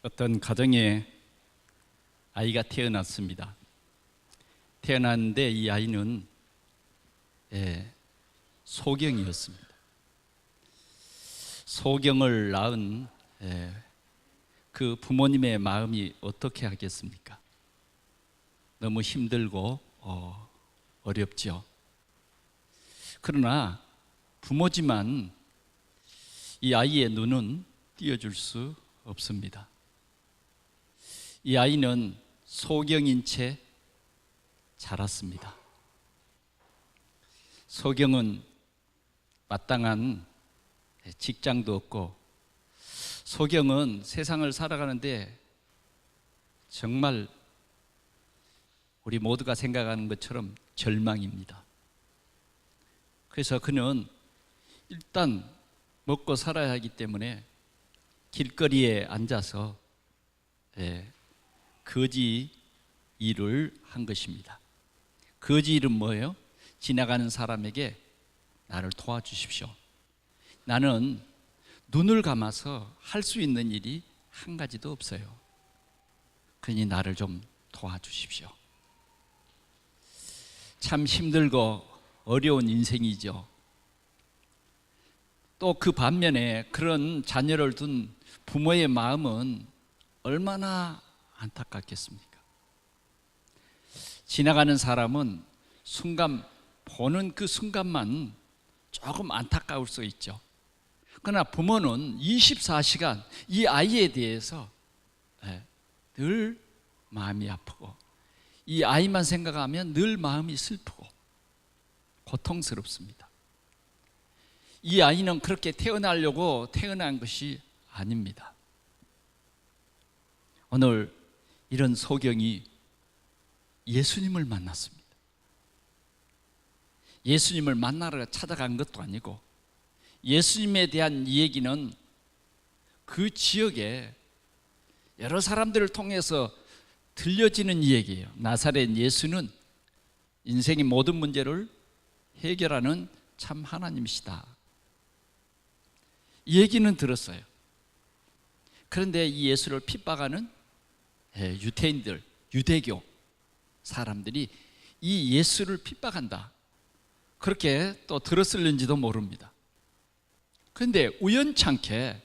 어떤 가정에 아이가 태어났습니다. 태어났는데 이 아이는 소경이었습니다. 소경을 낳은 그 부모님의 마음이 어떻게 하겠습니까? 너무 힘들고 어렵죠. 그러나 부모지만 이 아이의 눈은 띄어줄 수 없습니다. 이 아이는 소경인 채 자랐습니다. 소경은 마땅한 직장도 없고, 소경은 세상을 살아가는데 정말 우리 모두가 생각하는 것처럼 절망입니다. 그래서 그는 일단 먹고 살아야 하기 때문에 길거리에 앉아서 거지 일을 한 것입니다. 거지 일은 뭐예요? 지나가는 사람에게 나를 도와주십시오. 나는 눈을 감아서 할 수 있는 일이 한 가지도 없어요. 그러니 나를 좀 도와주십시오. 참 힘들고 어려운 인생이죠. 또 그 반면에 그런 자녀를 둔 부모의 마음은 얼마나 안타깝겠습니까? 지나가는 사람은 순간 보는 그 순간만 조금 안타까울 수 있죠. 그러나 부모는 24시간 이 아이에 대해서 늘 마음이 아프고, 이 아이만 생각하면 늘 마음이 슬프고 고통스럽습니다. 이 아이는 그렇게 태어나려고 태어난 것이 아닙니다. 오늘 이런 소경이 예수님을 만났습니다. 예수님을 만나러 찾아간 것도 아니고, 예수님에 대한 이야기는 그 지역에 여러 사람들을 통해서 들려지는 이야기예요. 나사렛 예수는 인생의 모든 문제를 해결하는 참 하나님이시다. 이 얘기는 들었어요. 그런데 이 예수를 핍박하는 유대인들, 유대교 사람들이 이 예수를 핍박한다, 그렇게 또 들었을는지도 모릅니다. 그런데 우연찮게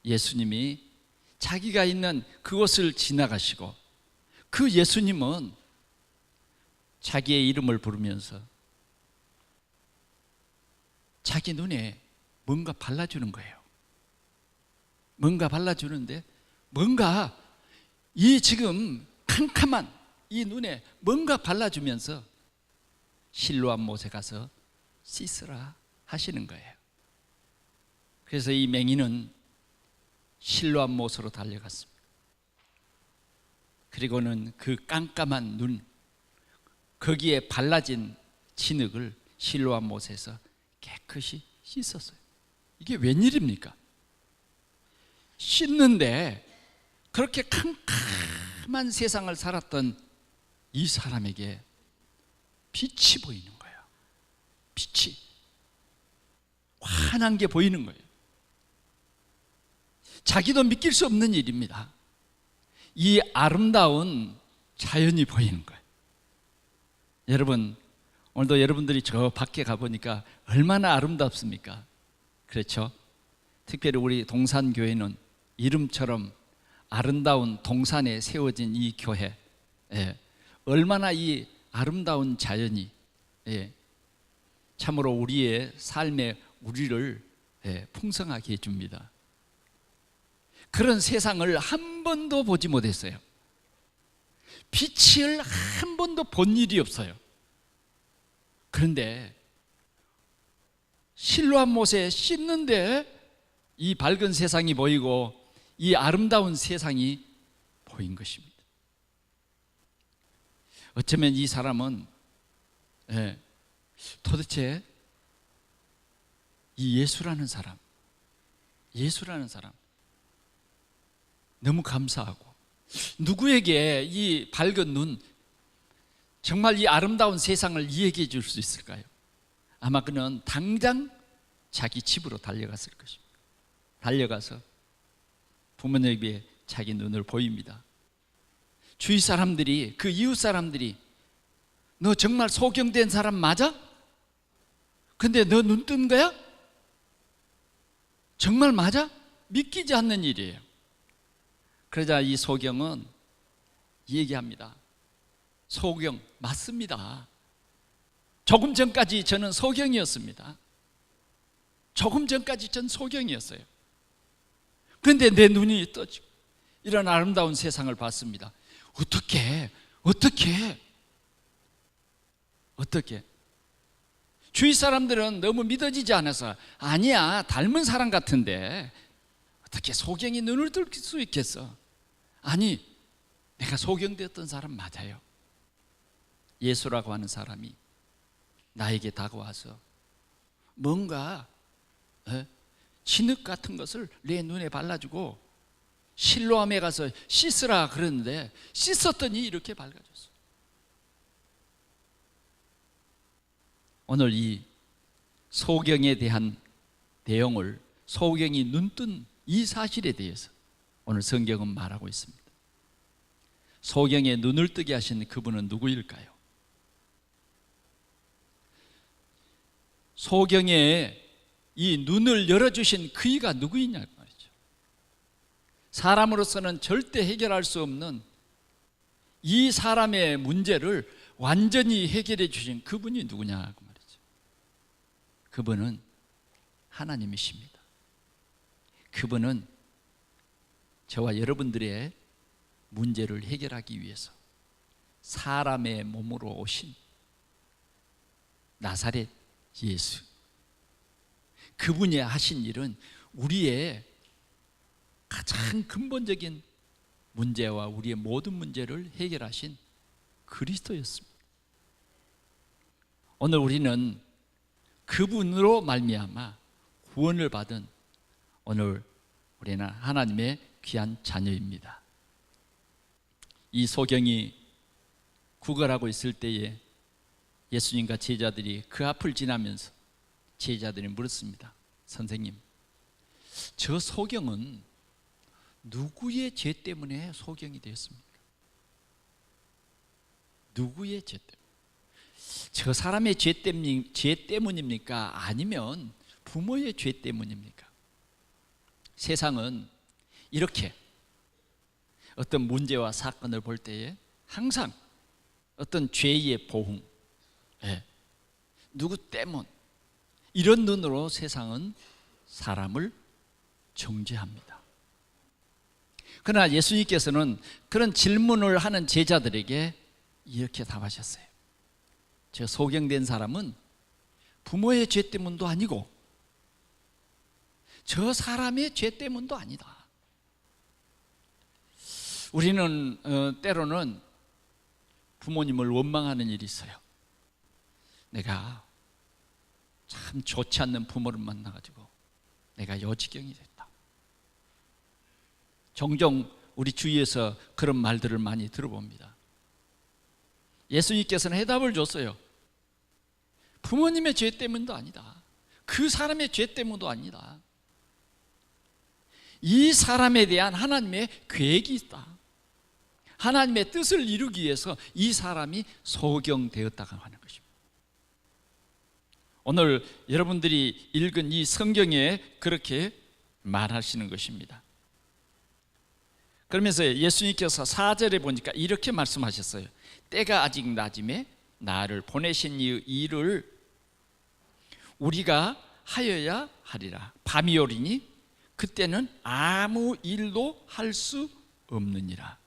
예수님이 자기가 있는 그곳을 지나가시고, 그 예수님은 자기의 이름을 부르면서 자기 눈에 뭔가 발라주는 거예요. 뭔가 발라주는데, 뭔가 이 지금 캄캄한 이 눈에 뭔가 발라주면서 실로암 못에 가서 씻으라 하시는 거예요. 그래서 이 맹인은 실로암 못으로 달려갔습니다. 그리고는 그 깜깜한 눈, 거기에 발라진 진흙을 실로암 못에서 깨끗이 씻었어요. 이게 웬일입니까? 씻는데 그렇게 캄캄한 세상을 살았던 이 사람에게 빛이 보이는 거예요. 빛이 환한 게 보이는 거예요. 자기도 믿길 수 없는 일입니다. 이 아름다운 자연이 보이는 거예요. 여러분, 오늘도 여러분들이 저 밖에 가보니까 얼마나 아름답습니까? 그렇죠? 특별히 우리 동산교회는 이름처럼 아름다운 동산에 세워진 이 교회, 얼마나 이 아름다운 자연이 참으로 우리의 삶에 우리를 풍성하게 해줍니다. 그런 세상을 한 번도 보지 못했어요. 빛을 한 번도 본 일이 없어요. 그런데 실로암 못에 씻는데 이 밝은 세상이 보이고, 이 아름다운 세상이 보인 것입니다. 어쩌면 이 사람은 도대체 이 예수라는 사람 너무 감사하고, 누구에게 이 밝은 눈, 정말 이 아름다운 세상을 이야기해 줄 수 있을까요? 아마 그는 당장 자기 집으로 달려갔을 것입니다. 달려가서 부모님에게 자기 눈을 보입니다. 주위 사람들이, 그 이웃 사람들이 너 정말 소경된 사람 맞아? 근데 너 눈 뜬 거야? 정말 맞아? 믿기지 않는 일이에요. 그러자 이 소경은 얘기합니다. 소경 맞습니다. 조금 전까지 저는 소경이었습니다. 조금 전까지 전 소경이었어요. 그런데 내 눈이 떠지고 이런 아름다운 세상을 봤습니다. 어떻게 주위 사람들은 너무 믿어지지 않아서 아니야, 닮은 사람 같은데 어떻게 소경이 눈을 뜰 수 있겠어? 아니, 내가 소경되었던 사람 맞아요. 예수라고 하는 사람이 나에게 다가와서 뭔가 진흙 같은 것을 내 눈에 발라주고 실로암에 가서 씻으라 그러는데 씻었더니 이렇게 밝아졌어. 오늘 이 소경에 대한 내용을, 소경이 눈뜬 이 사실에 대해서 오늘 성경은 말하고 있습니다. 소경의 눈을 뜨게 하신 그분은 누구일까요? 소경의 이 눈을 열어주신 그이가 누구이냐 말이죠. 사람으로서는 절대 해결할 수 없는 이 사람의 문제를 완전히 해결해 주신 그분이 누구냐고 말이죠. 그분은 하나님이십니다. 그분은 저와 여러분들의 문제를 해결하기 위해서 사람의 몸으로 오신 나사렛 예수, 그분이 하신 일은 우리의 가장 근본적인 문제와 우리의 모든 문제를 해결하신 그리스도였습니다. 오늘 우리는 그분으로 말미암아 구원을 받은 오늘 우리는 하나님의 귀한 자녀입니다. 이 소경이 구걸하고 있을 때에 예수님과 제자들이 그 앞을 지나면서 제자들이 물었습니다. 선생님, 저 소경은 누구의 죄 때문에 소경이 되었습니까? 누구의 죄 때문에? 저 사람의 죄 때문입니까? 아니면 부모의 죄 때문입니까? 세상은 이렇게 어떤 문제와 사건을 볼 때에 항상 어떤 죄의 보응, 누구 때문, 이런 눈으로 세상은 사람을 정죄합니다. 그러나 예수님께서는 그런 질문을 하는 제자들에게 이렇게 답하셨어요. 저 소경된 사람은 부모의 죄 때문도 아니고 저 사람의 죄 때문도 아니다. 우리는 때로는 부모님을 원망하는 일이 있어요. 내가 참 좋지 않는 부모를 만나가지고 내가 여지경이 됐다. 종종 우리 주위에서 그런 말들을 많이 들어봅니다. 예수님께서는 해답을 줬어요. 부모님의 죄 때문도 아니다. 그 사람의 죄 때문도 아니다. 이 사람에 대한 하나님의 계획이 있다. 하나님의 뜻을 이루기 위해서 이 사람이 소경되었다고 하는 것입니다. 오늘 여러분들이 읽은 이 성경에 그렇게 말하시는 것입니다. 그러면서 예수님께서 4절에 보니까 이렇게 말씀하셨어요. 때가 아직 낮음에 나를 보내신 이 일을 우리가 하여야 하리라. 밤이 오리니 그때는 아무 일도 할 수 없느니라.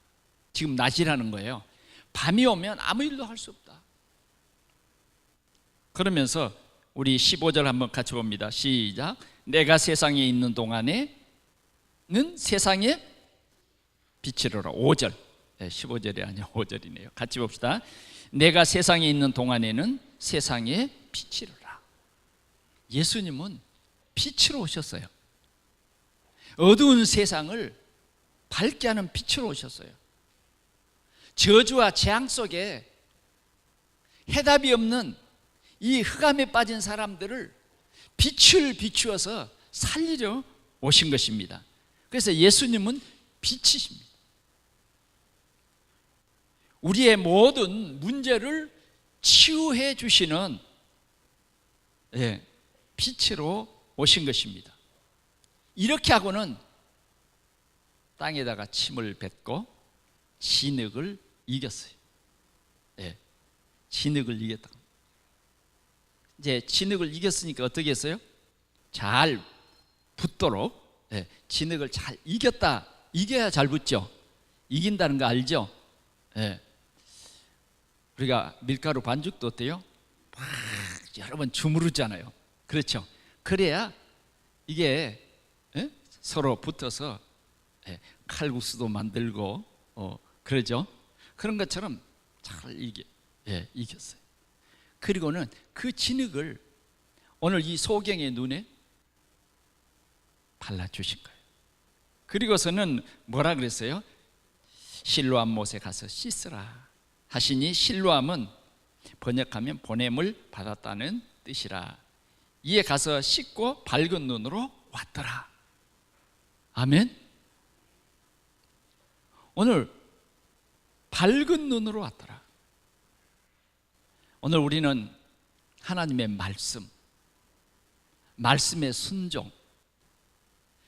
지금 낮이라는 거예요. 밤이 오면 아무 일도 할 수 없다. 그러면서 우리 15절 한번 같이 봅니다. 시작. 내가 세상에 있는 동안에는 세상에 빛이로라. 5절. 15절이 아니라 5절이네요. 같이 봅시다. 내가 세상에 있는 동안에는 세상에 빛이로라. 예수님은 빛으로 오셨어요. 어두운 세상을 밝게 하는 빛으로 오셨어요. 저주와 재앙 속에 해답이 없는 이 흑암에 빠진 사람들을 빛을 비추어서 살리려 오신 것입니다. 그래서 예수님은 빛이십니다. 우리의 모든 문제를 치유해 주시는 빛으로 오신 것입니다. 이렇게 하고는 땅에다가 침을 뱉고 진흙을 이겼어요. 진흙을 이겼다. 이제 진흙을 이겼으니까 어떻게 했어요? 잘 붙도록 진흙을 잘 이겼다. 이겨야 잘 붙죠. 이긴다는 거 알죠? 우리가 밀가루 반죽도 어때요? 막 여러 번 주무르잖아요. 그렇죠? 그래야 이게 서로 붙어서 칼국수도 만들고 그러죠? 그런 것처럼 잘 이겼어요. 그리고는 그 진흙을 오늘 이 소경의 눈에 발라주신 거예요. 그리고서는 뭐라 그랬어요? 실로암 못에 가서 씻으라 하시니, 실로암은 번역하면 보냄을 받았다는 뜻이라. 이에 가서 씻고 밝은 눈으로 왔더라. 아멘. 오늘 밝은 눈으로 왔더라. 오늘 우리는 하나님의 말씀, 말씀의 순종,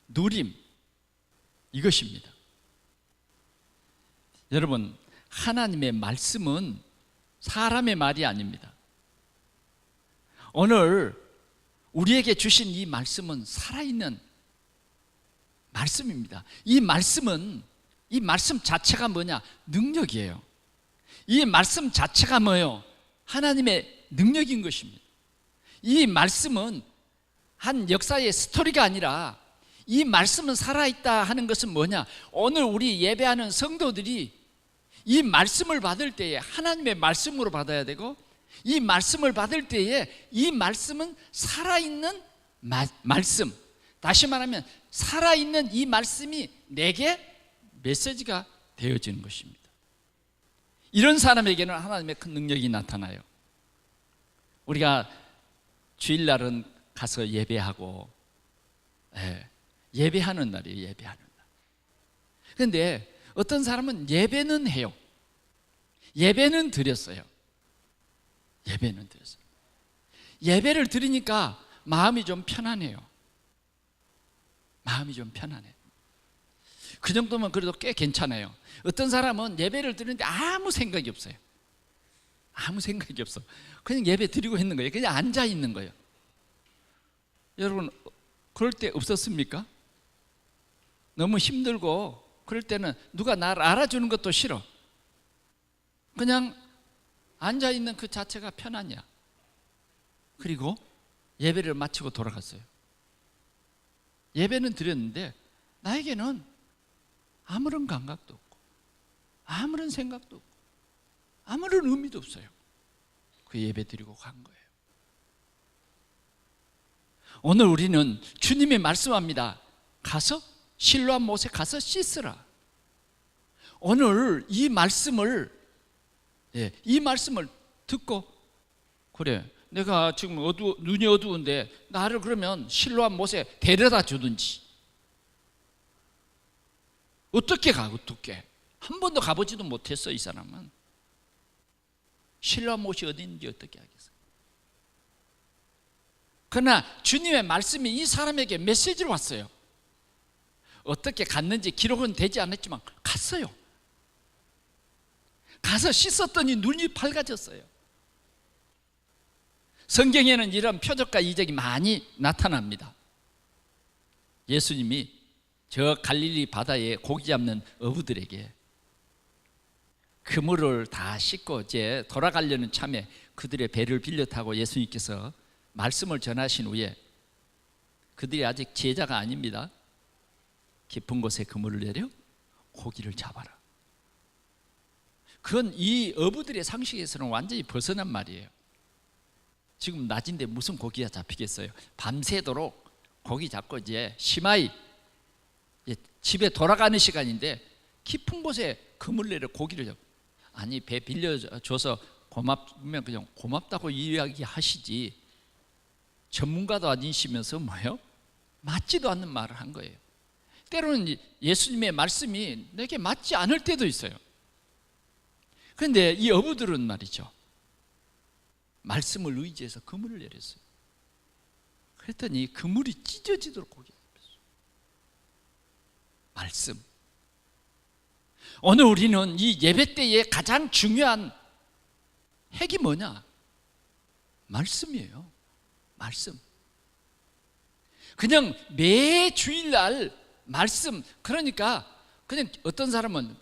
누림, 이것입니다. 여러분, 하나님의 말씀은 사람의 말이 아닙니다. 오늘 우리에게 주신 이 말씀은 살아있는 말씀입니다. 이 말씀 자체가 뭐냐? 능력이에요. 이 말씀 자체가 뭐예요? 하나님의 능력인 것입니다. 이 말씀은 한 역사의 스토리가 아니라, 이 말씀은 살아있다 하는 것은 뭐냐? 오늘 우리 예배하는 성도들이 이 말씀을 받을 때에 하나님의 말씀으로 받아야 되고, 이 말씀을 받을 때에 이 말씀은 살아있는 말씀, 다시 말하면 살아있는 이 말씀이 내게 메시지가 되어지는 것입니다. 이런 사람에게는 하나님의 큰 능력이 나타나요. 우리가 주일날은 가서 예배하고, 예배하는 날이에요. 예배하는 날. 그런데 어떤 사람은 예배는 해요. 예배는 드렸어요. 예배는 드렸어요. 예배를 드리니까 마음이 좀 편안해요. 마음이 좀 편안해. 그 정도면 그래도 꽤 괜찮아요. 어떤 사람은 예배를 드리는데 아무 생각이 없어요. 아무 생각이 없어. 그냥 예배 드리고 있는 거예요. 그냥 앉아 있는 거예요. 여러분, 그럴 때 없었습니까? 너무 힘들고 그럴 때는 누가 나를 알아주는 것도 싫어. 그냥 앉아 있는 그 자체가 편하냐. 그리고 예배를 마치고 돌아갔어요. 예배는 드렸는데 나에게는 아무런 감각도 없고 아무런 생각도 없고 아무런 의미도 없어요. 그 예배 드리고 간 거예요. 오늘 우리는 주님이 말씀합니다. 가서 실로암 못에 가서 씻으라. 오늘 이 말씀을 듣고, 그래, 내가 지금 눈이 어두운데 나를 그러면 실로암 못에 데려다 주든지. 어떻게 가? 어떻게? 한 번도 가보지도 못했어. 이 사람은 실로암 못이 어디 있는지 어떻게 하겠어요? 그러나 주님의 말씀이 이 사람에게 메시지로 왔어요. 어떻게 갔는지 기록은 되지 않았지만 갔어요. 가서 씻었더니 눈이 밝아졌어요. 성경에는 이런 표적과 이적이 많이 나타납니다. 예수님이 저 갈릴리 바다에 고기 잡는 어부들에게 그물을 다 씻고 이제 돌아가려는 참에 그들의 배를 빌려 타고 예수님께서 말씀을 전하신 후에, 그들이 아직 제자가 아닙니다. 깊은 곳에 그물을 내려 고기를 잡아라. 그건 이 어부들의 상식에서는 완전히 벗어난 말이에요. 지금 낮인데 무슨 고기가 잡히겠어요? 밤새도록 고기 잡고 이제 심하이 집에 돌아가는 시간인데 깊은 곳에 그물 내려 고기를 잡고, 아니 배 빌려줘서 고맙으면 그냥 고맙다고 이야기하시지, 전문가도 아니시면서 뭐예요? 맞지도 않는 말을 한 거예요. 때로는 예수님의 말씀이 내게 맞지 않을 때도 있어요. 그런데 이 어부들은 말이죠, 말씀을 의지해서 그물을 내렸어요. 그랬더니 그물이 찢어지도록 고개 잡혔어요. 말씀. 오늘 우리는 이 예배 때의 가장 중요한 핵이 뭐냐? 말씀이에요. 말씀. 그냥 매 주일날 말씀. 그러니까 그냥 어떤 사람은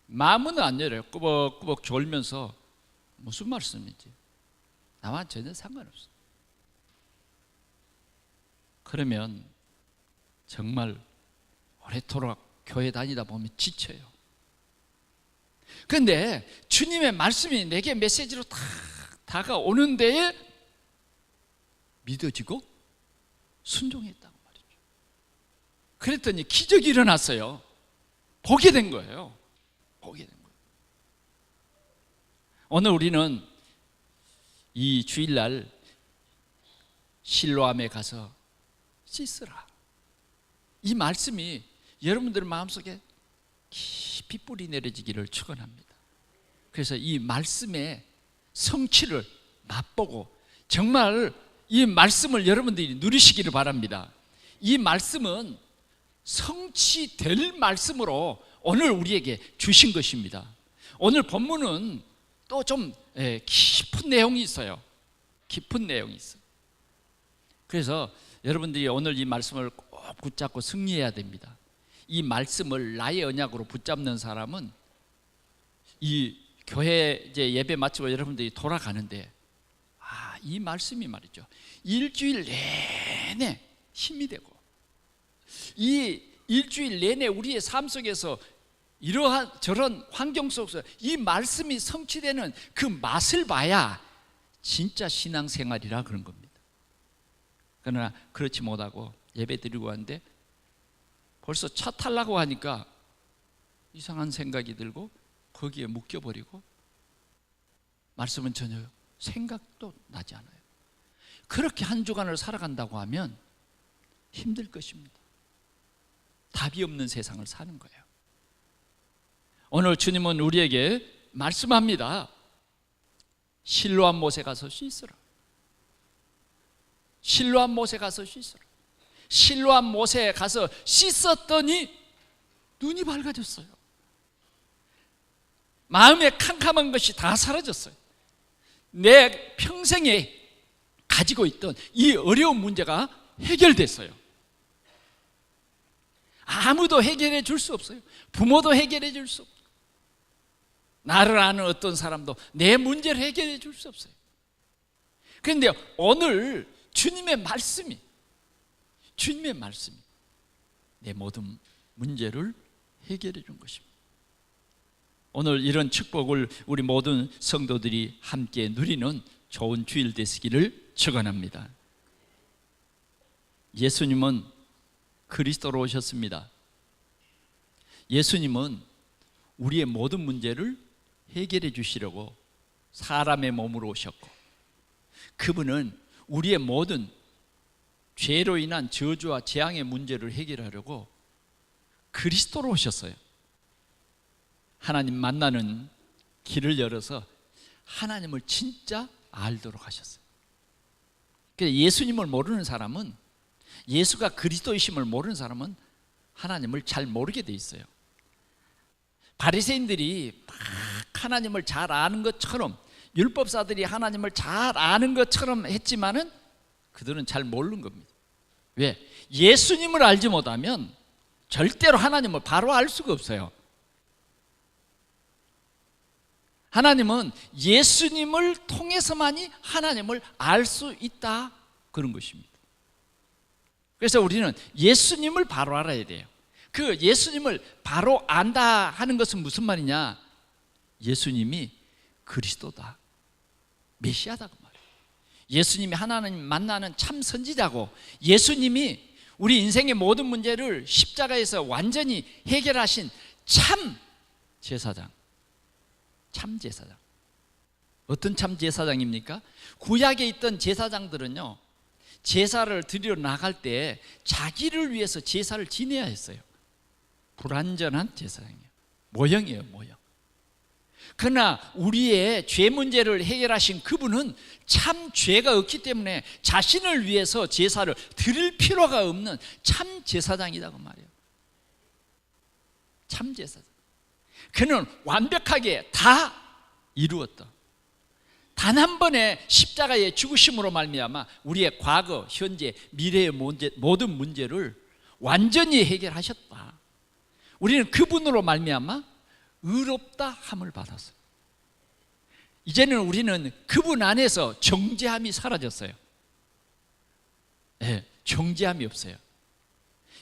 마음은 안 열어요. 꾸벅꾸벅 졸면서 무슨 말씀이지? 나와 전혀 상관없어. 그러면 정말 오래도록 교회 다니다 보면 지쳐요. 그런데 주님의 말씀이 내게 메시지로 딱 다가오는 데에 믿어지고 순종했다고 말이죠. 그랬더니 기적이 일어났어요. 보게 된 거예요. 보게 된 거예요. 오늘 우리는 이 주일날 실로암에 가서 씻으라. 이 말씀이 여러분들 마음속에 깊이 뿌리 내려지기를 축원합니다. 그래서 이 말씀의 성취를 맛보고 정말 이 말씀을 여러분들이 누리시기를 바랍니다. 이 말씀은 성취될 말씀으로 오늘 우리에게 주신 것입니다. 오늘 본문은 또 좀 깊은 내용이 있어요. 깊은 내용이 있어요. 그래서 여러분들이 오늘 이 말씀을 꼭 붙잡고 승리해야 됩니다. 이 말씀을 나의 언약으로 붙잡는 사람은 이 교회 이제 예배 마치고 여러분들이 돌아가는데 이 말씀이 말이죠, 일주일 내내 힘이 되고 이 일주일 내내 우리의 삶 속에서 이러한 저런 환경 속에서 이 말씀이 성취되는 그 맛을 봐야 진짜 신앙생활이라 그런 겁니다. 그러나 그렇지 못하고 예배 드리고 왔는데 벌써 차 타려고 하니까 이상한 생각이 들고 거기에 묶여버리고 말씀은 전혀 생각도 나지 않아요. 그렇게 한 주간을 살아간다고 하면 힘들 것입니다. 답이 없는 세상을 사는 거예요. 오늘 주님은 우리에게 말씀합니다. 실로암 못에 가서 씻으라. 실로암 못에 가서 씻으라. 실로암 못에 가서 씻었더니 눈이 밝아졌어요. 마음에 캄캄한 것이 다 사라졌어요. 내 평생에 가지고 있던 이 어려운 문제가 해결됐어요. 아무도 해결해 줄 수 없어요. 부모도 해결해 줄 수 없어요. 나를 아는 어떤 사람도 내 문제를 해결해 줄 수 없어요. 그런데 오늘 주님의 말씀이 내 모든 문제를 해결해 준 것입니다. 오늘 이런 축복을 우리 모든 성도들이 함께 누리는 좋은 주일 되시기를 축원합니다. 예수님은 그리스도로 오셨습니다. 예수님은 우리의 모든 문제를 해결해 주시려고 사람의 몸으로 오셨고, 그분은 우리의 모든 죄로 인한 저주와 재앙의 문제를 해결하려고 그리스도로 오셨어요. 하나님 만나는 길을 열어서 하나님을 진짜 알도록 하셨어요. 그래서 예수님을 모르는 사람은, 예수가 그리스도이심을 모르는 사람은 하나님을 잘 모르게 돼 있어요. 바리새인들이 막 하나님을 잘 아는 것처럼, 율법사들이 하나님을 잘 아는 것처럼 했지만은 그들은 잘 모르는 겁니다. 왜? 예수님을 알지 못하면 절대로 하나님을 바로 알 수가 없어요. 하나님은 예수님을 통해서만이 하나님을 알 수 있다, 그런 것입니다. 그래서 우리는 예수님을 바로 알아야 돼요. 그 예수님을 바로 안다 하는 것은 무슨 말이냐? 예수님이 그리스도다, 메시아다 그 말이에요. 예수님이 하나님 만나는 참 선지자고, 예수님이 우리 인생의 모든 문제를 십자가에서 완전히 해결하신 참 제사장, 참 제사장. 어떤 참 제사장입니까? 구약에 있던 제사장들은요, 제사를 드리러 나갈 때 자기를 위해서 제사를 지내야 했어요. 불완전한 제사장이에요. 모형이에요, 모형. 그러나 우리의 죄 문제를 해결하신 그분은 참 죄가 없기 때문에 자신을 위해서 제사를 드릴 필요가 없는 참 제사장이라고 말해요. 참 제사장. 그는 완벽하게 다 이루었다. 단 한 번의 십자가의 죽으심으로 말미암아 우리의 과거, 현재, 미래의 모든 문제를 완전히 해결하셨다. 우리는 그분으로 말미암아 의롭다 함을 받았어요. 이제는 우리는 그분 안에서 정죄함이 사라졌어요. 네, 정죄함이 없어요.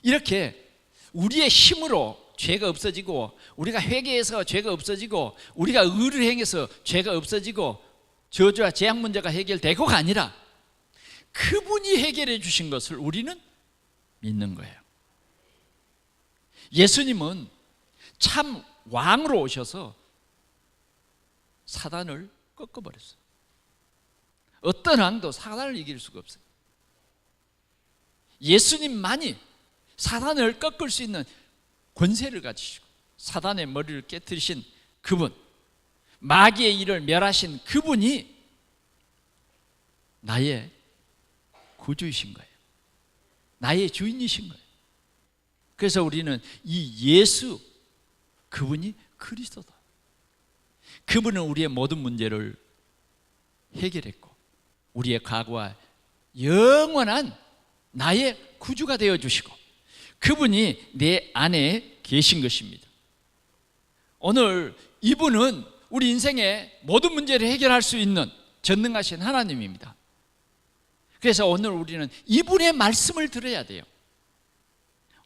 이렇게 우리의 힘으로 죄가 없어지고, 우리가 회개해서 죄가 없어지고, 우리가 의를 행해서 죄가 없어지고, 저주와 재앙 문제가 해결되고가 아니라 그분이 해결해 주신 것을 우리는 믿는 거예요. 예수님은 참 왕으로 오셔서 사단을 꺾어버렸어요. 어떤 왕도 사단을 이길 수가 없어요. 예수님만이 사단을 꺾을 수 있는 권세를 가지시고 사단의 머리를 깨뜨리신 그분, 마귀의 일을 멸하신 그분이 나의 구주이신 거예요. 나의 주인이신 거예요. 그래서 우리는 이 예수, 그분이 그리스도다. 그분은 우리의 모든 문제를 해결했고 우리의 과거와 영원한 나의 구주가 되어주시고 그분이 내 안에 계신 것입니다. 오늘 이분은 우리 인생의 모든 문제를 해결할 수 있는 전능하신 하나님입니다. 그래서 오늘 우리는 이분의 말씀을 들어야 돼요.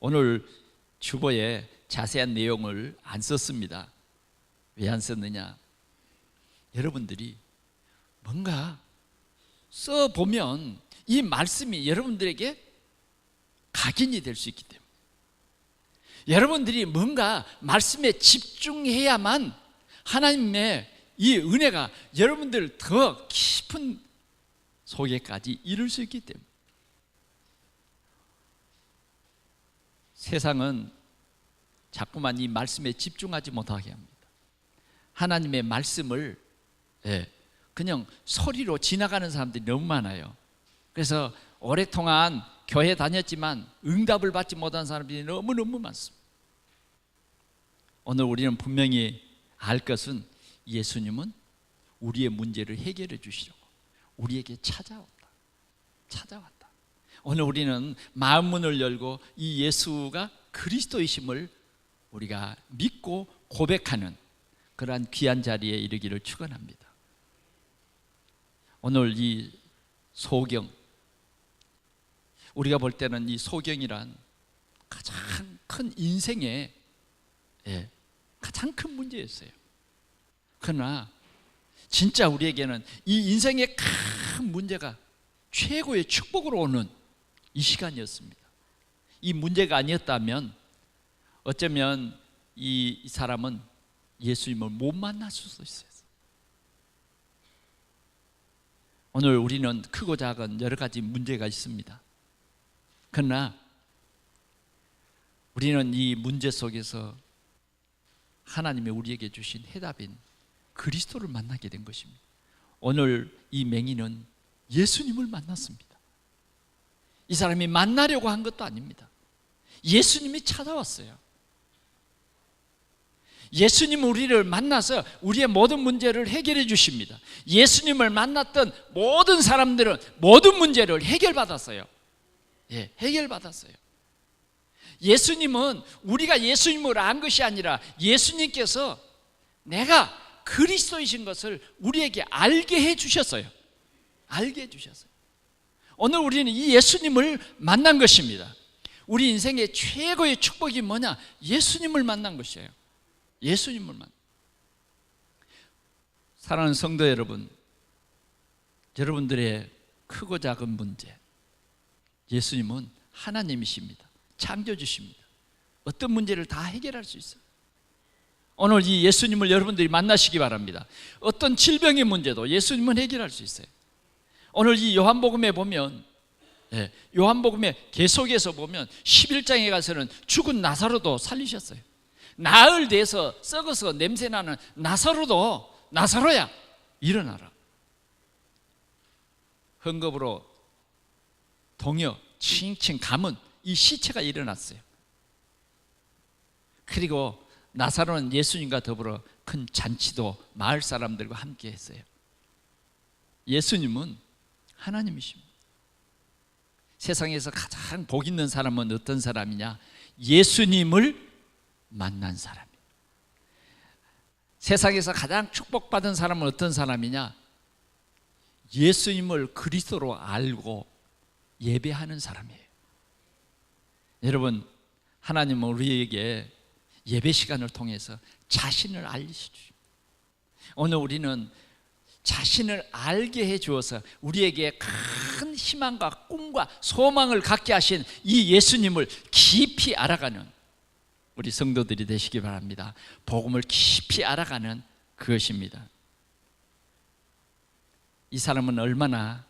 오늘 주보에 자세한 내용을 안 썼습니다. 왜 안 썼느냐? 여러분들이 뭔가 써보면 이 말씀이 여러분들에게 각인이 될 수 있기 때문에, 여러분들이 뭔가 말씀에 집중해야만 하나님의 이 은혜가 여러분들 더 깊은 속에까지 이룰 수 있기 때문에. 세상은 자꾸만 이 말씀에 집중하지 못하게 합니다. 하나님의 말씀을 그냥 소리로 지나가는 사람들이 너무 많아요. 그래서 오랫동안 교회 다녔지만 응답을 받지 못한 사람들이 너무너무 많습니다. 오늘 우리는 분명히 알 것은 예수님은 우리의 문제를 해결해 주시려고 우리에게 찾아왔다. 오늘 우리는 마음 문을 열고 이 예수가 그리스도이심을 우리가 믿고 고백하는 그러한 귀한 자리에 이르기를 축원합니다. 오늘 이 소경, 우리가 볼 때는 이 소경이란 가장 큰 인생의 가장 큰 문제였어요. 그러나 진짜 우리에게는 이 인생의 큰 문제가 최고의 축복으로 오는 이 시간이었습니다. 이 문제가 아니었다면 어쩌면 이 사람은 예수님을 못 만날 수도 있어요. 오늘 우리는 크고 작은 여러 가지 문제가 있습니다. 그러나 우리는 이 문제 속에서 하나님이 우리에게 주신 해답인 그리스도를 만나게 된 것입니다. 오늘 이 맹인은 예수님을 만났습니다. 이 사람이 만나려고 한 것도 아닙니다. 예수님이 찾아왔어요. 예수님은 우리를 만나서 우리의 모든 문제를 해결해 주십니다. 예수님을 만났던 모든 사람들은 모든 문제를 해결받았어요. 해결받았어요. 예수님은 우리가 예수님을 안 것이 아니라 예수님께서 내가 그리스도이신 것을 우리에게 알게 해 주셨어요. 알게 해 주셨어요. 오늘 우리는 이 예수님을 만난 것입니다. 우리 인생의 최고의 축복이 뭐냐? 예수님을 만난 것이에요. 예수님을 만난. 사랑하는 성도 여러분, 여러분들의 크고 작은 문제, 예수님은 하나님이십니다. 창조주십니다. 어떤 문제를 다 해결할 수 있어요. 오늘 이 예수님을 여러분들이 만나시기 바랍니다. 어떤 질병의 문제도 예수님은 해결할 수 있어요. 오늘 이 요한복음에 보면 예, 요한복음에 계속해서 보면 11장에 가서는 죽은 나사로도 살리셨어요. 나흘 돼서 썩어서 냄새나는 나사로도 나사로야 일어나라. 헝겊으로 동여 칭칭 감은 이 시체가 일어났어요. 그리고 나사로는 예수님과 더불어 큰 잔치도 마을 사람들과 함께 했어요. 예수님은 하나님이십니다. 세상에서 가장 복 있는 사람은 어떤 사람이냐? 예수님을 만난 사람이에요. 세상에서 가장 축복받은 사람은 어떤 사람이냐? 예수님을 그리스도로 알고 예배하는 사람이에요. 여러분, 하나님은 우리에게 예배 시간을 통해서 자신을 알리시죠. 오늘 우리는 자신을 알게 해 주어서 우리에게 큰 희망과 꿈과 소망을 갖게 하신 이 예수님을 깊이 알아가는 우리 성도들이 되시기 바랍니다. 복음을 깊이 알아가는 그것입니다. 이 사람은 얼마나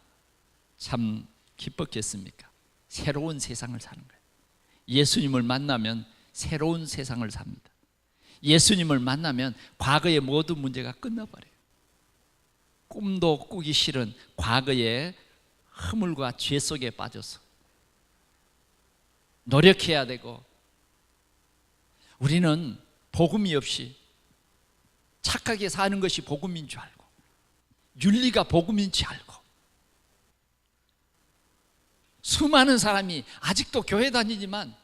참 기뻤겠습니까? 새로운 세상을 사는 거예요. 예수님을 만나면 새로운 세상을 삽니다. 예수님을 만나면 과거의 모든 문제가 끝나버려요. 꿈도 꾸기 싫은 과거의 허물과 죄 속에 빠져서 노력해야 되고, 우리는 복음이 없이 착하게 사는 것이 복음인 줄 알고, 윤리가 복음인지 알고, 수많은 사람이 아직도 교회 다니지만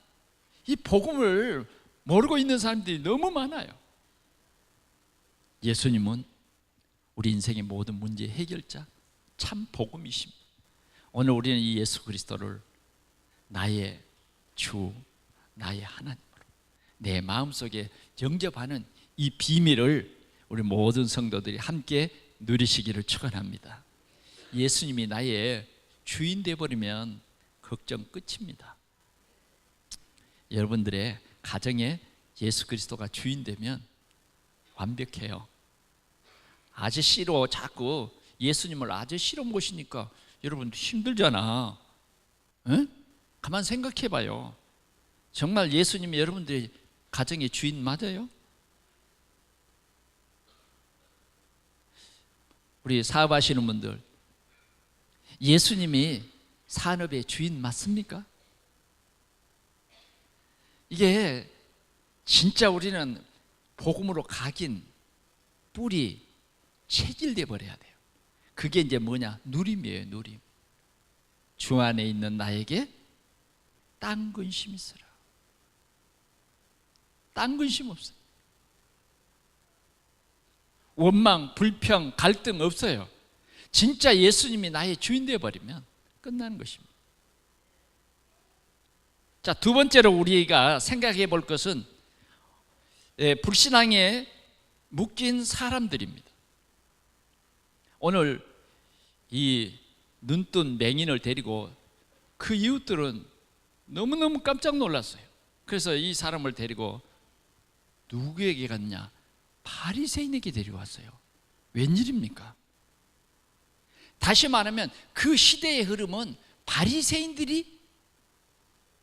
이 복음을 모르고 있는 사람들이 너무 많아요. 예수님은 우리 인생의 모든 문제의 해결자, 참 복음이십니다. 오늘 우리는 이 예수 그리스도를 나의 주, 나의 하나님으로 내 마음속에 영접하는 이 비밀을 우리 모든 성도들이 함께 누리시기를 축원합니다. 예수님이 나의 주인 되어버리면 걱정 끝입니다. 여러분들의 가정에 예수 그리스도가 주인 되면 완벽해요. 아저씨로 자꾸 예수님을 아저씨로 모시니까 여러분 힘들잖아. 응? 가만 생각해 봐요. 정말 예수님이 여러분들의 가정의 주인 맞아요? 우리 사업하시는 분들, 예수님이 산업의 주인 맞습니까? 이게 진짜 우리는 복음으로 각인, 뿌리, 체질돼 버려야 돼요. 그게 이제 뭐냐? 누림이에요, 누림. 주 안에 있는 나에게 딴 근심 있어라. 딴 근심 없어요. 원망, 불평, 갈등 없어요. 진짜 예수님이 나의 주인 되어 버리면 끝나는 것입니다. 자, 두 번째로 우리가 생각해 볼 것은 불신앙에 묶인 사람들입니다. 오늘 이 눈뜬 맹인을 데리고 그 이웃들은 너무너무 깜짝 놀랐어요. 그래서 이 사람을 데리고 누구에게 갔냐? 바리새인에게 데려왔어요. 웬일입니까? 다시 말하면 그 시대의 흐름은 바리새인들이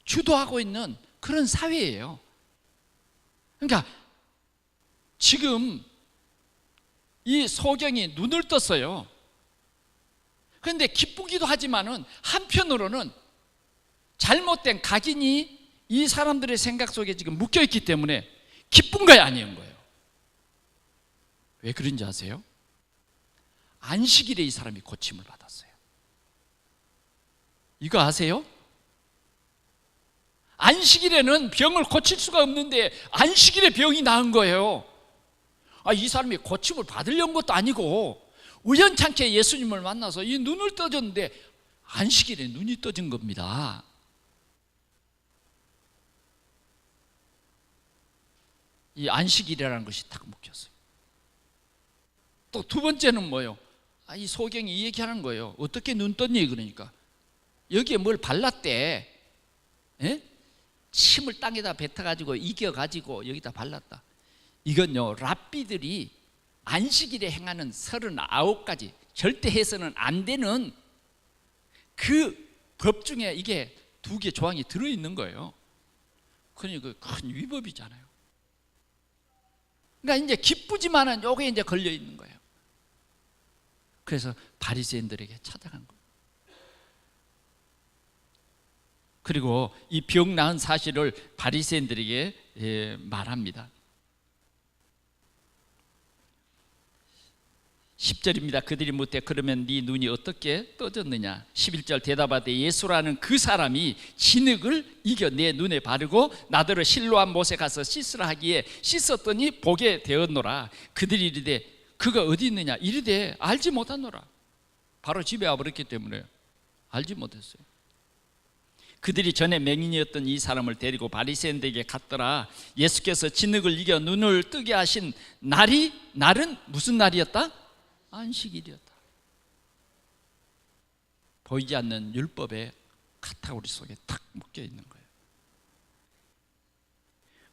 주도하고 있는 그런 사회예요. 그러니까 지금 이 소경이 눈을 떴어요. 그런데 기쁘기도 하지만은 한편으로는 잘못된 각인이 이 사람들의 생각 속에 지금 묶여있기 때문에 기쁜 거야, 아닌 거예요. 왜 그런지 아세요? 안식일에 이 사람이 고침을 받았어요. 이거 아세요? 안식일에는 병을 고칠 수가 없는데 안식일에 병이 나은 거예요. 이 사람이 고침을 받으려는 것도 아니고 우연찮게 예수님을 만나서 이 눈을 떠졌는데 안식일에 눈이 떠진 겁니다. 이 안식일이라는 것이 딱 묶였어요. 또 두 번째는 뭐예요? 이 소경이 이 얘기하는 거예요. 어떻게 눈 떴니? 그러니까 여기에 뭘 발랐대. 에? 침을 땅에다 뱉어가지고 이겨가지고 여기다 발랐다. 이건요, 랍비들이 안식일에 행하는 39가지 절대 해서는 안 되는 그 법 중에 이게 두 개 조항이 들어있는 거예요. 그러니까 큰 위법이잖아요. 그러니까 이제 기쁘지만은 요게 이제 걸려 있는 거예요. 그래서 바리새인들에게 찾아간 거예요. 그리고 이 병 나은 사실을 바리새인들에게 말합니다. 10절입니다. 그들이 묻되 그러면 네 눈이 어떻게 떠졌느냐? 11절 대답하되 예수라는 그 사람이 진흙을 이겨 내 눈에 바르고 나더러 실로암 못에 가서 씻으라 하기에 씻었더니 보게 되었노라. 그들이 이르되 그가 어디 있느냐? 이르되 알지 못하노라. 바로 집에 와버렸기 때문에 알지 못했어요. 그들이 전에 맹인이었던 이 사람을 데리고 바리새인들에게 갔더라. 예수께서 진흙을 이겨 눈을 뜨게 하신 날은 무슨 날이었다? 안식일이었다. 보이지 않는 율법의 카테고리 속에 탁 묶여 있는 거예요.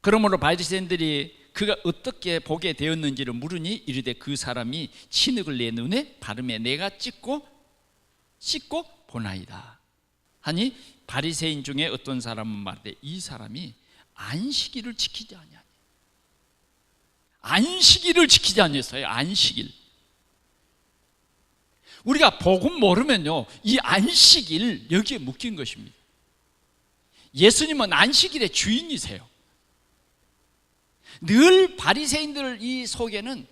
그러므로 바리새인들이 그가 어떻게 보게 되었는지를 물으니 이르되 그 사람이 진흙을 내 눈에 바르매 내가 씻고 보나이다 하니 바리새인 중에 어떤 사람은 말하되 이 사람이 안식일을 지키지 아니하니. 안식일을 지키지 아니했어요. 안식일. 우리가 복음 모르면요, 이 안식일 여기에 묶인 것입니다. 예수님은 안식일의 주인이세요. 늘 바리새인들 이 속에는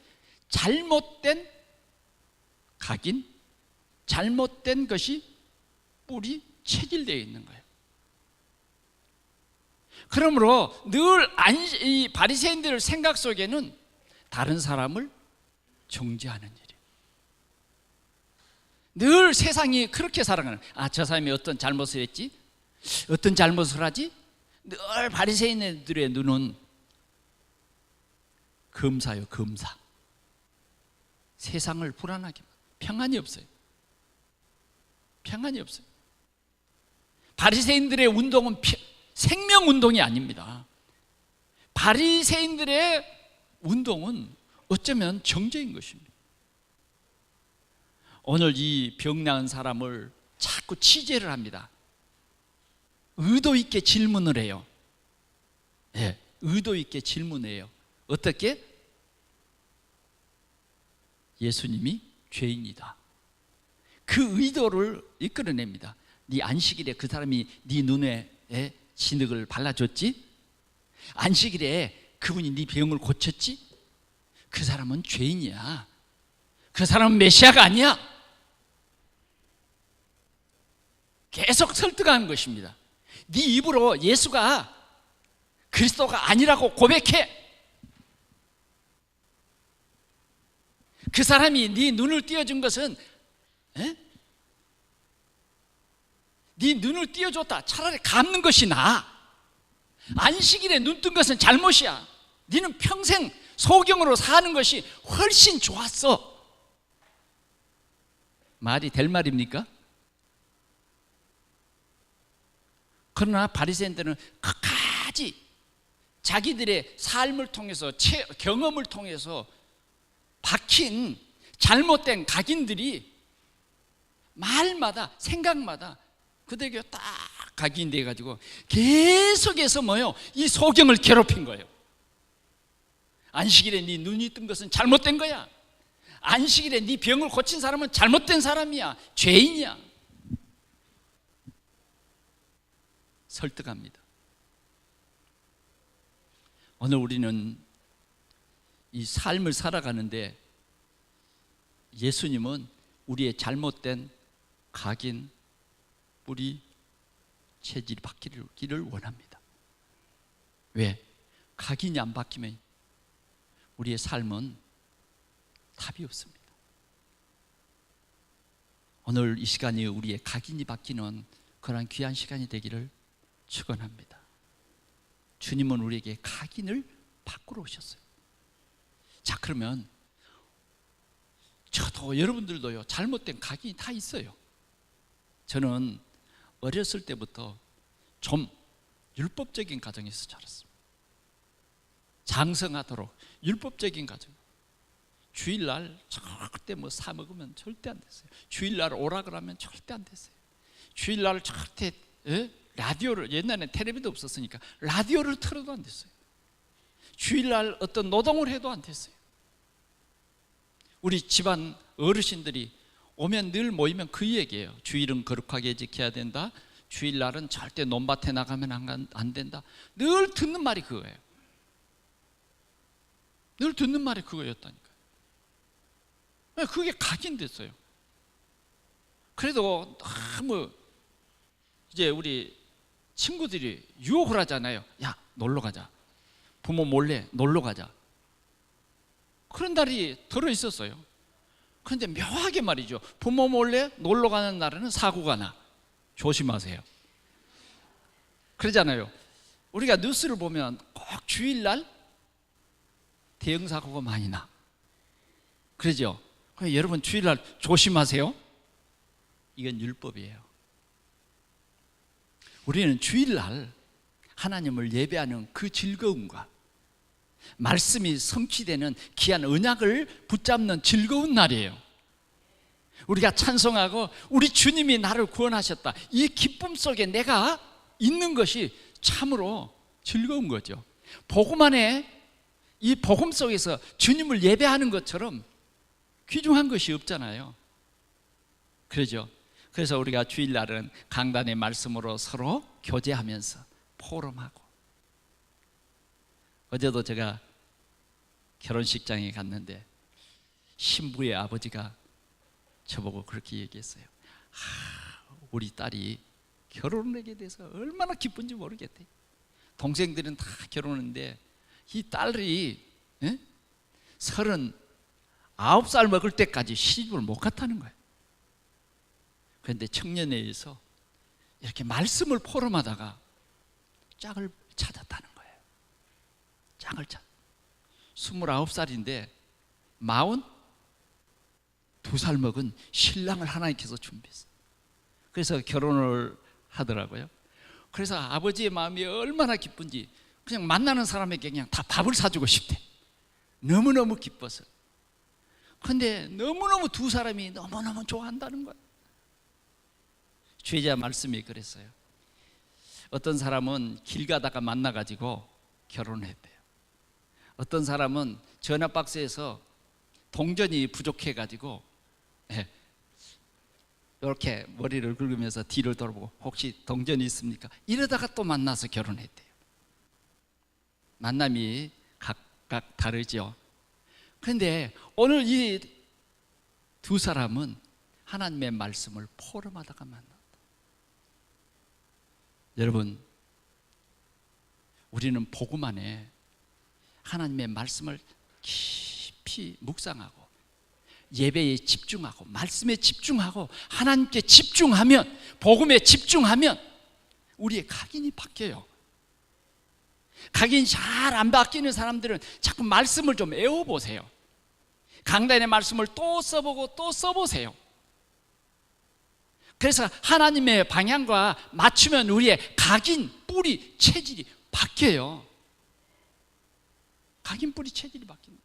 잘못된 각인, 잘못된 것이 뿌리 체질되어 있는 거예요. 그러므로 늘 이 바리새인들 생각 속에는 다른 사람을 정죄하는 일이에요. 늘 세상이 그렇게 살아가는, 저 사람이 어떤 잘못을 했지? 어떤 잘못을 하지? 늘 바리새인들의 눈은 검사요, 검사. 세상을 불안하게, 평안이 없어요. 평안이 없어요. 바리새인들의 운동은 생명운동이 아닙니다. 바리새인들의 운동은 어쩌면 정죄인 것입니다. 오늘 이 병 나은 사람을 자꾸 취재를 합니다. 의도 있게 질문을 해요. 네, 의도 있게 질문해요. 어떻게? 예수님이 죄인이다. 그 의도를 이끌어냅니다. 네 안식일에 그 사람이 네 눈에 진흙을 발라줬지? 안식일에 그분이 네 병을 고쳤지? 그 사람은 죄인이야. 그 사람은 메시아가 아니야. 계속 설득하는 것입니다. 네 입으로 예수가 그리스도가 아니라고 고백해. 그 사람이 네 눈을 띄워준 것은 네 눈을 띄워줬다. 차라리 감는 것이 나아. 안식일에 눈 뜬 것은 잘못이야. 네는 평생 소경으로 사는 것이 훨씬 좋았어. 말이 될 말입니까? 그러나 바리새인들은 끝까지 자기들의 삶을 통해서 경험을 통해서 박힌 잘못된 각인들이 말마다 생각마다 그들에게 딱 각인돼 가지고 계속해서 이 소경을 괴롭힌 거예요. 안식일에 네 눈이 뜬 것은 잘못된 거야. 안식일에 네 병을 고친 사람은 잘못된 사람이야. 죄인이야. 설득합니다. 오늘 우리는 이 삶을 살아가는데 예수님은 우리의 잘못된 각인, 뿌리, 체질이 바뀌기를 원합니다. 왜? 각인이 안 바뀌면 우리의 삶은 답이 없습니다. 오늘 이 시간이 우리의 각인이 바뀌는 그런 귀한 시간이 되기를 축원합니다. 주님은 우리에게 각인을 바꾸러 오셨어요. 자, 그러면 저도 여러분들도요, 잘못된 각인이 다 있어요. 저는 어렸을 때부터 좀 율법적인 가정에서 자랐습니다. 장성하도록 율법적인 가정. 주일날 절대 사 먹으면 절대 안 됐어요. 주일날 오라 그러면 절대 안 됐어요. 주일날 절대 라디오를, 옛날에 텔레비도 없었으니까 라디오를 틀어도 안 됐어요. 주일날 어떤 노동을 해도 안 됐어요. 우리 집안 어르신들이 오면 늘 모이면 그 얘기예요. 주일은 거룩하게 지켜야 된다. 주일날은 절대 논밭에 나가면 안 된다. 늘 듣는 말이 그거예요. 늘 듣는 말이 그거였다니까요. 그게 각인됐어요. 그래도 너무 이제 우리 친구들이 유혹을 하잖아요. 야, 놀러 가자. 부모 몰래 놀러 가자. 그런 날이 들어 있었어요. 그런데 묘하게 말이죠. 부모 몰래 놀러 가는 날에는 사고가 나. 조심하세요. 그러잖아요. 우리가 뉴스를 보면 꼭 주일날 대형 사고가 많이 나. 그러죠. 여러분 주일날 조심하세요. 이건 율법이에요. 우리는 주일날 하나님을 예배하는 그 즐거움과 말씀이 성취되는 귀한 언약을 붙잡는 즐거운 날이에요. 우리가 찬송하고 우리 주님이 나를 구원하셨다, 이 기쁨 속에 내가 있는 것이 참으로 즐거운 거죠. 복음 안에, 이 복음 속에서 주님을 예배하는 것처럼 귀중한 것이 없잖아요. 그러죠. 그래서 우리가 주일날은 강단의 말씀으로 서로 교제하면서 포럼하고, 어제도 제가 결혼식장에 갔는데 신부의 아버지가 저보고 그렇게 얘기했어요. 우리 딸이 결혼을 하게 돼서 얼마나 기쁜지 모르겠대. 동생들은 다 결혼했는데 이 딸이 39살 먹을 때까지 시집을 못 갔다는 거예요. 그런데 청년회에서 이렇게 말씀을 포럼하다가 짝을 찾았다는 거예요. 짝을 찾. 29살인데 42살 먹은 신랑을 하나님께서 준비했어요. 그래서 결혼을 하더라고요. 그래서 아버지의 마음이 얼마나 기쁜지 그냥 만나는 사람에게 그냥 다 밥을 사주고 싶대. 너무너무 기뻐서. 그런데 너무너무 두 사람이 너무너무 좋아한다는 거예요. 주의자 말씀이 그랬어요. 어떤 사람은 길 가다가 만나가지고 결혼했대요. 어떤 사람은 전화박스에서 동전이 부족해가지고 이렇게 머리를 긁으면서 뒤를 돌아보고 혹시 동전이 있습니까? 이러다가 또 만나서 결혼했대요. 만남이 각각 다르죠. 그런데 오늘 이 두 사람은 하나님의 말씀을 포럼하다가 만났다. 여러분, 우리는 복음 안에 하나님의 말씀을 깊이 묵상하고 예배에 집중하고 말씀에 집중하고 하나님께 집중하면, 복음에 집중하면 우리의 각인이 바뀌어요. 각인이 잘 안 바뀌는 사람들은 자꾸 말씀을 좀 외워보세요. 강단의 말씀을 또 써보고 또 써보세요. 그래서 하나님의 방향과 맞추면 우리의 각인, 뿌리, 체질이 바뀌어요. 각인, 뿌리, 체질이 바뀝니다.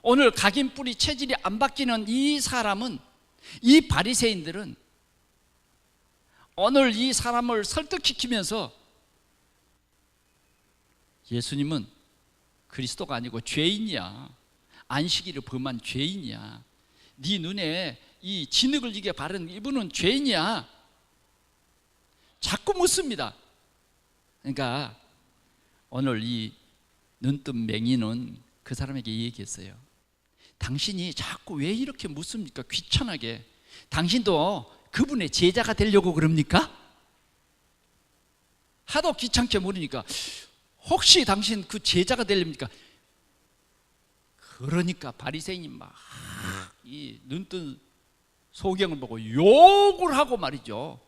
오늘 각인, 뿌리, 체질이 안 바뀌는 이 사람은, 이 바리새인들은 오늘 이 사람을 설득시키면서 예수님은 그리스도가 아니고 죄인이야, 안식일을 범한 죄인이야, 네 눈에 이 진흙을 이게 바른 이분은 죄인이야, 자꾸 묻습니다. 그러니까 오늘 이 눈뜬 맹인은 그 사람에게 얘기했어요. 당신이 자꾸 왜 이렇게 묻습니까? 귀찮게. 당신도 그분의 제자가 되려고 그럽니까? 하도 귀찮게 물으니까 혹시 당신 그 제자가 되렵니까? 그러니까 바리새인이 막 이 눈뜬 소경을 보고 욕을 하고 말이죠.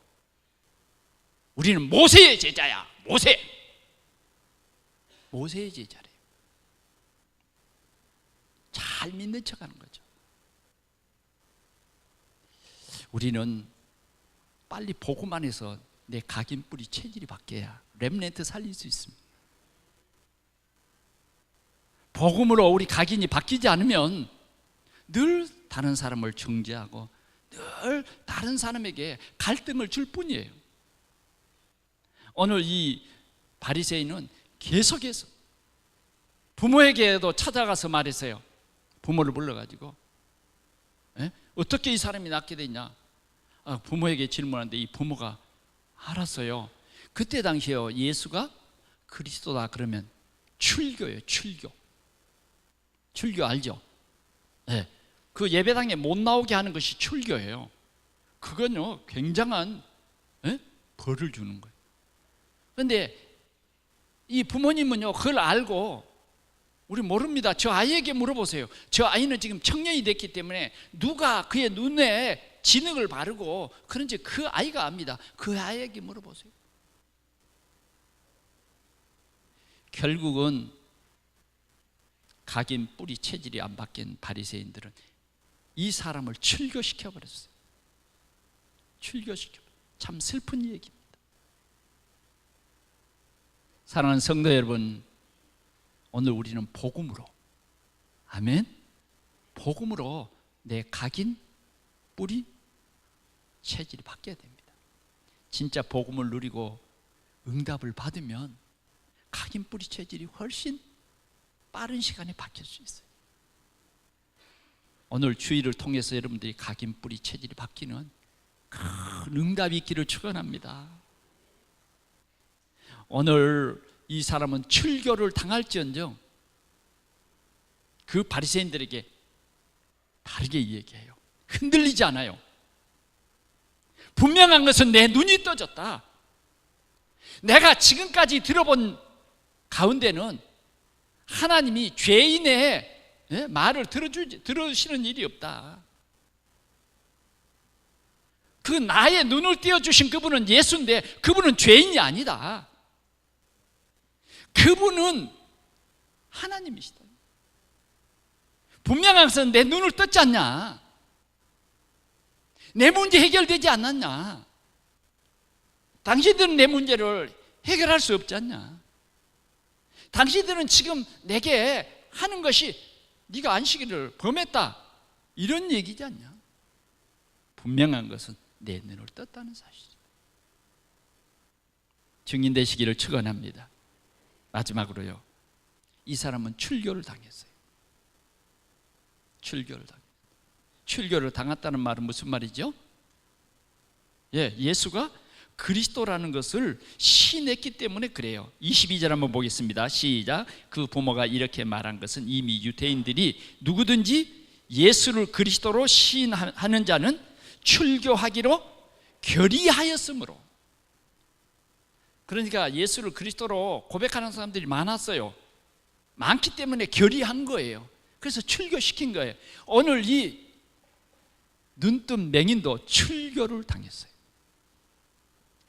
우리는 모세의 제자야. 모세의 제자래요. 잘 믿는 척하는 거죠. 우리는 빨리 복음 안에서 내 각인 뿌리 체질이 바뀌어야 렘넌트 살릴 수 있습니다. 복음으로 우리 각인이 바뀌지 않으면 늘 다른 사람을 정죄하고 늘 다른 사람에게 갈등을 줄 뿐이에요. 오늘 이 바리새인은 계속해서 부모에게도 찾아가서 말했어요. 부모를 불러가지고 어떻게 이 사람이 낫게 됐냐? 부모에게 질문하는데 이 부모가 알았어요. 그때 당시에요, 예수가 그리스도다 그러면 출교예요. 출교 알죠? 네. 그 예배당에 못 나오게 하는 것이 출교예요. 그건요 굉장한 벌을 주는 거예요. 그런데 이 부모님은요 그걸 알고 우리 모릅니다. 저 아이에게 물어보세요. 저 아이는 지금 청년이 됐기 때문에 누가 그의 눈에 진흙을 바르고 그런지 그 아이가 압니다. 그 아이에게 물어보세요. 결국은 각인 뿌리 체질이 안 바뀐 바리새인들은 이 사람을 출교시켜 버렸어요. 참 슬픈 얘기입니다. 사랑하는 성도 여러분, 오늘 우리는 복음으로, 아멘, 복음으로 내 각인 뿌리 체질이 바뀌어야 됩니다. 진짜 복음을 누리고 응답을 받으면 각인 뿌리 체질이 훨씬 빠른 시간에 바뀔 수 있어요. 오늘 주일을 통해서 여러분들이 각인 뿌리 체질이 바뀌는 큰 응답이 있기를 축원합니다. 오늘 이 사람은 출교를 당할지언정 그 바리새인들에게 다르게 얘기해요. 흔들리지 않아요. 분명한 것은 내 눈이 떠졌다. 내가 지금까지 들어본 가운데는 하나님이 죄인의 말을 들으시는 일이 없다. 그 나의 눈을 띄워주신 그분은 예수인데 그분은 죄인이 아니다. 그분은 하나님이시다. 분명한 것은 내 눈을 떴지 않냐? 내 문제 해결되지 않았냐? 당신들은 내 문제를 해결할 수 없지 않냐? 당신들은 지금 내게 하는 것이 네가 안식일을 범했다 이런 얘기지 않냐? 분명한 것은 내 눈을 떴다는 사실이다. 증인 되시기를 축원합니다. 마지막으로요, 이 사람은 출교를 당했어요. 출교를 당했다는 말은 무슨 말이죠? 예수가 그리스도라는 것을 시인했기 때문에 그래요. 22절 한번 보겠습니다. 시작. 그 부모가 이렇게 말한 것은 이미 유대인들이 누구든지 예수를 그리스도로 시인하는 자는 출교하기로 결의하였으므로. 그러니까 예수를 그리스도로 고백하는 사람들이 많았어요. 많기 때문에 결의한 거예요. 그래서 출교시킨 거예요. 오늘 이 눈뜬 맹인도 출교를 당했어요.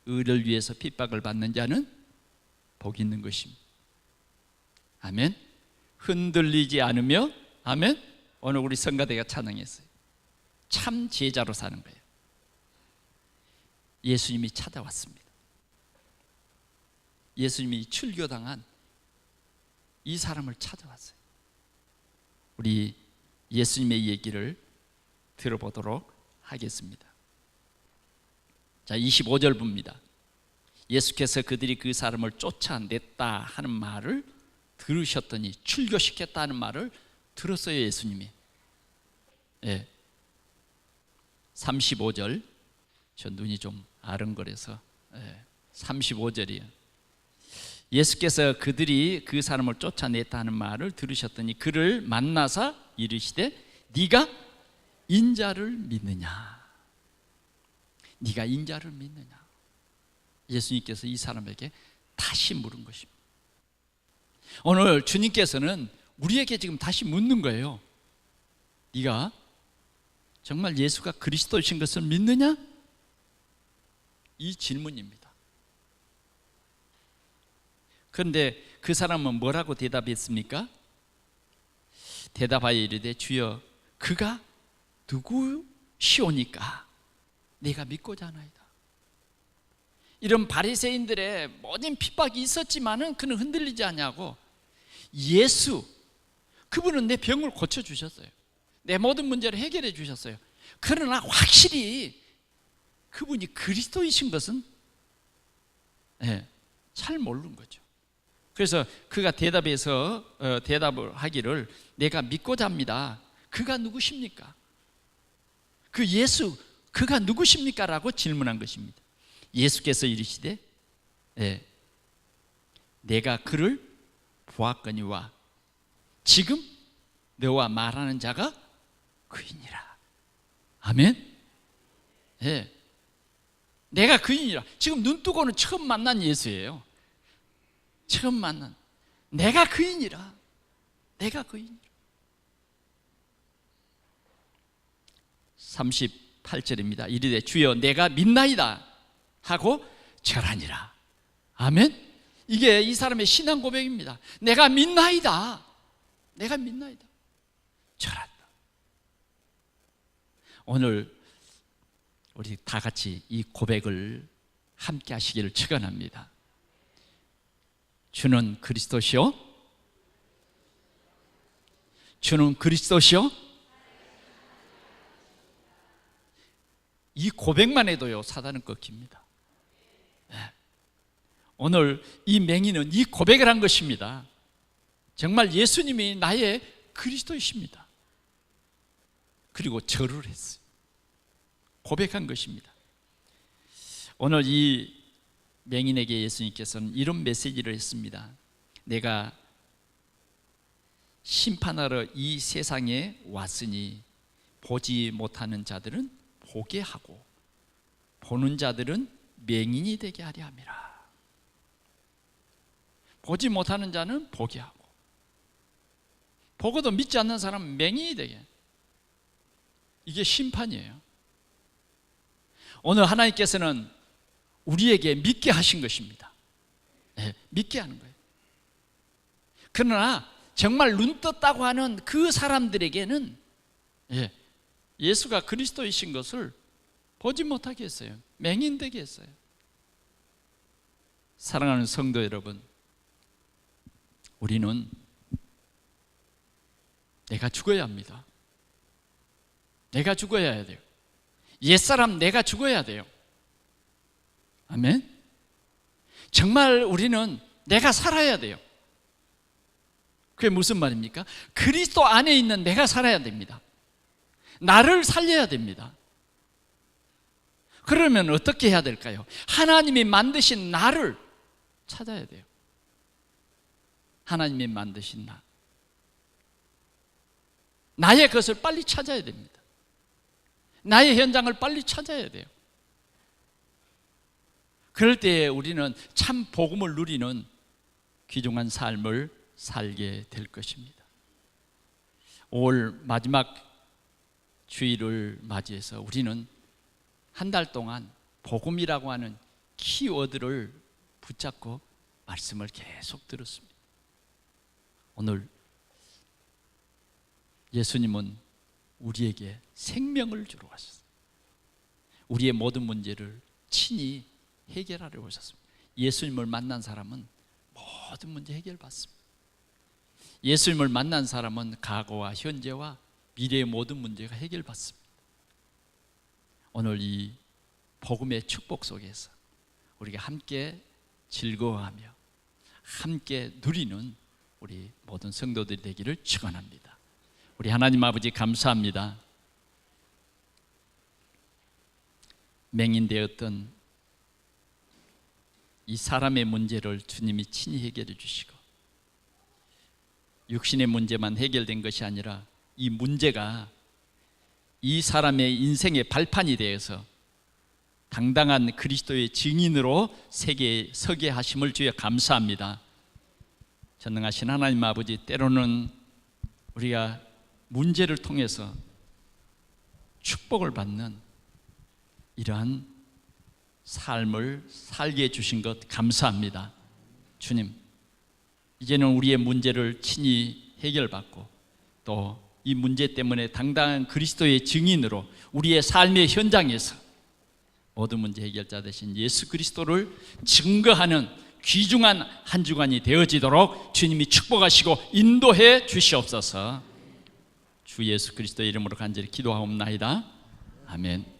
의를 위해서 핍박을 받는 자는 복 있는 것입니다. 아멘. 흔들리지 않으며, 아멘. 오늘 우리 성가대가 찬양했어요. 참 제자로 사는 거예요. 예수님이 찾아왔습니다. 예수님이 출교당한 이 사람을 찾아왔어요. 우리 예수님의 얘기를 들어보도록 하겠습니다. 자, 25절 봅니다. 예수께서 그들이 그 사람을 쫓아냈다 하는 말을 들으셨더니, 출교시켰다는 말을 들었어요. 예수님이. 35절, 저 눈이 좀 아른거려서 35절이에요. 예수께서 그들이 그 사람을 쫓아냈다 하는 말을 들으셨더니 그를 만나사 이르시되 네가 인자를 믿느냐? 네가 인자를 믿느냐? 예수님께서 이 사람에게 다시 물은 것입니다. 오늘 주님께서는 우리에게 지금 다시 묻는 거예요. 네가 정말 예수가 그리스도이신 것을 믿느냐? 이 질문입니다. 그런데 그 사람은 뭐라고 대답했습니까? 대답하여 이르되 주여 그가 누구시오니까 내가 믿고자 하나이다. 이런 바리새인들의 모든 핍박이 있었지만은 그는 흔들리지 않냐고, 예수, 그분은 내 병을 고쳐주셨어요. 내 모든 문제를 해결해 주셨어요. 그러나 확실히 그분이 그리스도이신 것은 잘 모르는 거죠. 그래서 그가 대답을 하기를 내가 믿고자 합니다. 그가 누구십니까? 그 예수 그가 누구십니까? 라고 질문한 것입니다. 예수께서 이르시되 내가 그를 보았거니와 지금 너와 말하는 자가 그이니라. 아멘. 내가 그이니라. 지금 눈뜨고는 처음 만난 예수예요. 처음 만난 내가 그이니라. 내가 그이니라. 38절입니다. 이르되 주여 내가 믿나이다 하고 절하니라. 아멘. 이게 이 사람의 신앙 고백입니다. 내가 믿나이다. 내가 믿나이다. 절한다. 오늘 우리 다 같이 이 고백을 함께 하시기를 축원합니다. 주는 그리스도시요, 주는 그리스도시요. 이 고백만 해도요 사단은 꺾입니다. 오늘 이 맹인은 이 고백을 한 것입니다. 정말 예수님이 나의 그리스도이십니다. 그리고 절을 했어요. 고백한 것입니다. 오늘 이 맹인에게 예수님께서는 이런 메시지를 했습니다. 내가 심판하러 이 세상에 왔으니 보지 못하는 자들은 보게 하고 보는 자들은 맹인이 되게 하려 함이라. 보지 못하는 자는 보게 하고 보고도 믿지 않는 사람은 맹인이 되게. 이게 심판이에요. 오늘 하나님께서는 우리에게 믿게 하신 것입니다. 믿게 하는 거예요. 그러나 정말 눈 떴다고 하는 그 사람들에게는 예수가 그리스도이신 것을 보지 못하게 했어요. 맹인되게 했어요. 사랑하는 성도 여러분, 우리는 내가 죽어야 합니다. 내가 죽어야 돼요. 옛사람 내가 죽어야 돼요. 아멘. 정말 우리는 내가 살아야 돼요. 그게 무슨 말입니까? 그리스도 안에 있는 내가 살아야 됩니다. 나를 살려야 됩니다. 그러면 어떻게 해야 될까요? 하나님이 만드신 나를 찾아야 돼요. 하나님이 만드신 나의 것을 빨리 찾아야 됩니다. 나의 현장을 빨리 찾아야 돼요. 그럴 때 우리는 참 복음을 누리는 귀중한 삶을 살게 될 것입니다. 5월 마지막 주일을 맞이해서 우리는 한 달 동안 복음이라고 하는 키워드를 붙잡고 말씀을 계속 들었습니다. 오늘 예수님은 우리에게 생명을 주러 가셨어요. 우리의 모든 문제를 친히 해결하려 오셨습니다. 예수님을 만난 사람은 모든 문제 해결받습니다. 예수님을 만난 사람은 과거와 현재와 미래의 모든 문제가 해결받습니다. 오늘 이 복음의 축복 속에서 우리가 함께 즐거워하며 함께 누리는 우리 모든 성도들이 되기를 축원합니다. 우리 하나님 아버지 감사합니다. 맹인되었던 이 사람의 문제를 주님이 친히 해결해 주시고 육신의 문제만 해결된 것이 아니라 이 문제가 이 사람의 인생의 발판이 되어서 당당한 그리스도의 증인으로 세계에 서게 하심을 주여 감사합니다. 전능하신 하나님 아버지, 때로는 우리가 문제를 통해서 축복을 받는 이러한 삶을 살게 해주신 것 감사합니다. 주님, 이제는 우리의 문제를 친히 해결받고 또 이 문제 때문에 당당한 그리스도의 증인으로 우리의 삶의 현장에서 모든 문제 해결자 되신 예수 그리스도를 증거하는 귀중한 한 주간이 되어지도록 주님이 축복하시고 인도해 주시옵소서. 주 예수 그리스도의 이름으로 간절히 기도하옵나이다. 아멘.